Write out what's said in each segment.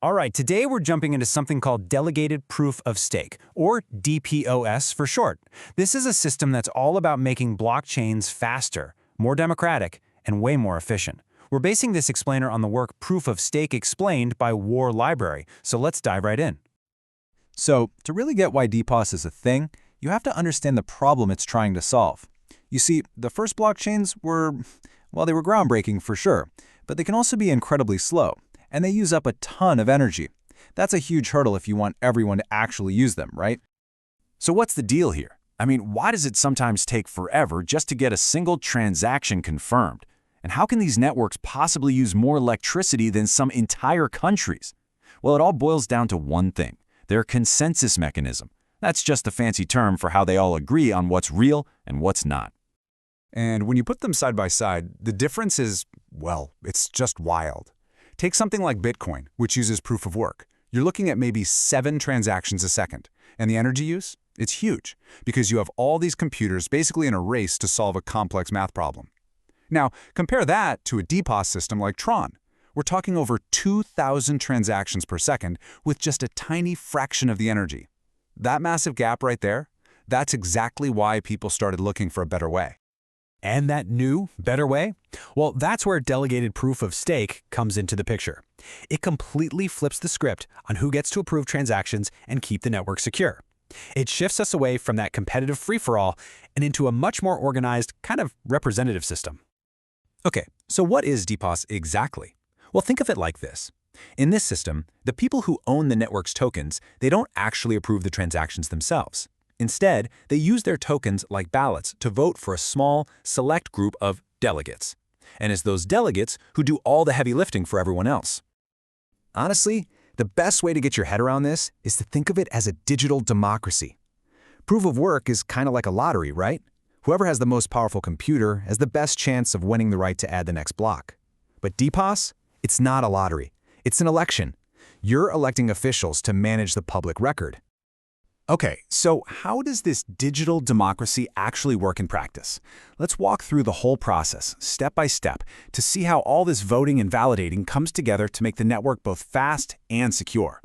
All right, today we're jumping into something called Delegated Proof of Stake, or DPoS for short. This is a system that's all about making blockchains faster, more democratic, and way more efficient. We're basing this explainer on the work Proof of Stake Explained by War Library, so let's dive right in. So, to really get why DPoS is a thing, you have to understand the problem it's trying to solve. You see, the first blockchains were, well, they were groundbreaking for sure, but they can also be incredibly slow, and they use up a ton of energy. That's a huge hurdle if you want everyone to actually use them, right? So what's the deal here? I mean, why does it sometimes take forever just to get a single transaction confirmed? And how can these networks possibly use more electricity than some entire countries? Well, it all boils down to one thing: their consensus mechanism. That's just a fancy term for how they all agree on what's real and what's not. And when you put them side by side, the difference is, well, it's just wild. Take something like Bitcoin, which uses proof of work. You're looking at maybe 7 transactions a second. And the energy use? It's huge, because you have all these computers basically in a race to solve a complex math problem. Now, compare that to a DPoS system like Tron. We're talking over 2,000 transactions per second with just a tiny fraction of the energy. That massive gap right there, that's exactly why people started looking for a better way. And that new, better way? Well, that's where Delegated Proof of Stake comes into the picture. It completely flips the script on who gets to approve transactions and keep the network secure. It shifts us away from that competitive free-for-all and into a much more organized, kind of representative system. Okay, so what is DPoS exactly? Well, think of it like this. In this system, the people who own the network's tokens, they don't actually approve the transactions themselves. Instead, they use their tokens like ballots to vote for a small, select group of delegates. And it's those delegates who do all the heavy lifting for everyone else. Honestly, the best way to get your head around this is to think of it as a digital democracy. Proof of work is kind of like a lottery, right? Whoever has the most powerful computer has the best chance of winning the right to add the next block. But DPoS? It's not a lottery. It's an election. You're electing officials to manage the public record. Okay, so how does this digital democracy actually work in practice? Let's walk through the whole process, step by step, to see how all this voting and validating comes together to make the network both fast and secure.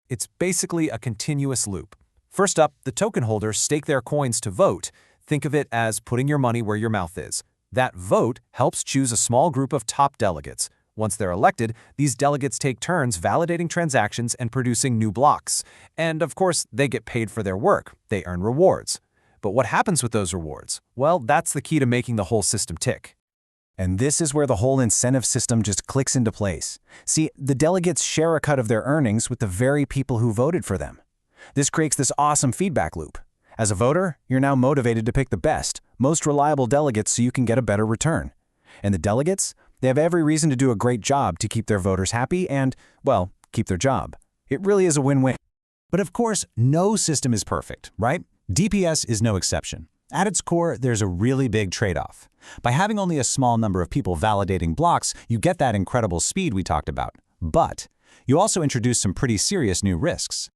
It's basically a continuous loop. First up, the token holders stake their coins to vote. Think of it as putting your money where your mouth is. That vote helps choose a small group of top delegates. Once they're elected, these delegates take turns validating transactions and producing new blocks. And of course, they get paid for their work. They earn rewards. But what happens with those rewards? Well, that's the key to making the whole system tick. And this is where the whole incentive system just clicks into place. See, the delegates share a cut of their earnings with the very people who voted for them. This creates this awesome feedback loop. As a voter, you're now motivated to pick the best, most reliable delegates so you can get a better return. And the delegates? They have every reason to do a great job to keep their voters happy and, well, keep their job. It really is a win-win. But of course, no system is perfect, right? DPoS is no exception. At its core, there's a really big trade-off. By having only a small number of people validating blocks, you get that incredible speed we talked about. But you also introduce some pretty serious new risks.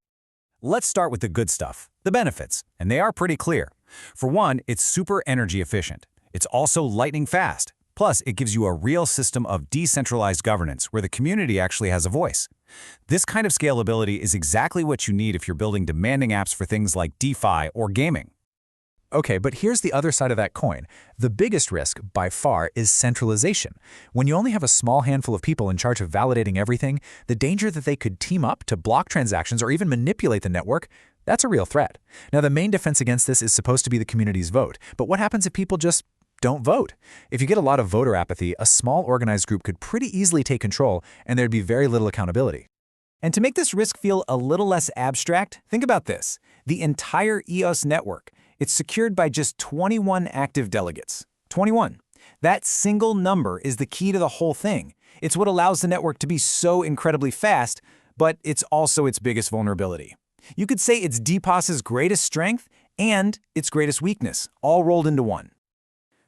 Let's start with the good stuff, the benefits, and they are pretty clear. For one, it's super energy efficient. It's also lightning fast. Plus, it gives you a real system of decentralized governance where the community actually has a voice. This kind of scalability is exactly what you need if you're building demanding apps for things like DeFi or gaming. Okay, but here's the other side of that coin. The biggest risk, by far, is centralization. When you only have a small handful of people in charge of validating everything, the danger that they could team up to block transactions or even manipulate the network, that's a real threat. Now, the main defense against this is supposed to be the community's vote, but what happens if people just don't vote? If you get a lot of voter apathy, a small organized group could pretty easily take control, and there'd be very little accountability. And to make this risk feel a little less abstract, think about this. The entire EOS network, it's secured by just 21 active delegates. 21. That single number is the key to the whole thing. It's what allows the network to be so incredibly fast, but it's also its biggest vulnerability. You could say it's DPoS's greatest strength and its greatest weakness, all rolled into one.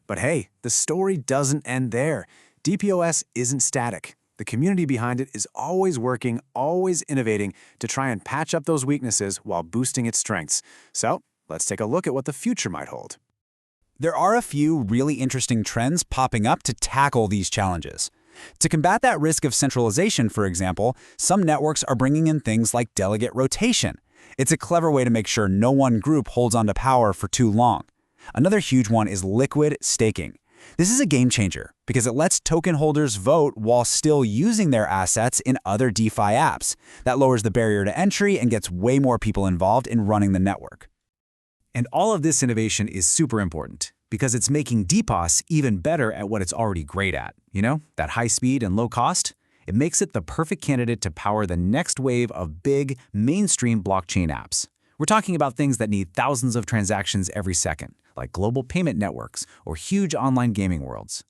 But hey, the story doesn't end there. DPoS isn't static. The community behind it is always working, always innovating to try and patch up those weaknesses while boosting its strengths. So, let's take a look at what the future might hold. There are a few really interesting trends popping up to tackle these challenges. To combat that risk of centralization, for example, some networks are bringing in things like delegate rotation. It's a clever way to make sure no one group holds onto power for too long. Another huge one is liquid staking. This is a game changer because it lets token holders vote while still using their assets in other DeFi apps. That lowers the barrier to entry and gets way more people involved in running the network. And all of this innovation is super important because it's making DPoS even better at what it's already great at. You know, that high speed and low cost? It makes it the perfect candidate to power the next wave of big, mainstream blockchain apps. We're talking about things that need thousands of transactions every second, like global payment networks or huge online gaming worlds.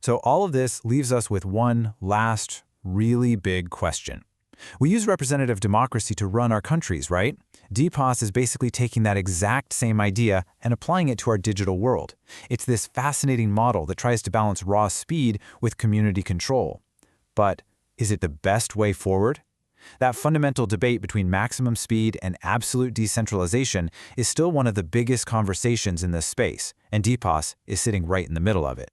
So all of this leaves us with one last, really big question. We use representative democracy to run our countries, right? DPoS is basically taking that exact same idea and applying it to our digital world. It's this fascinating model that tries to balance raw speed with community control. But is it the best way forward? That fundamental debate between maximum speed and absolute decentralization is still one of the biggest conversations in this space, and DPoS is sitting right in the middle of it.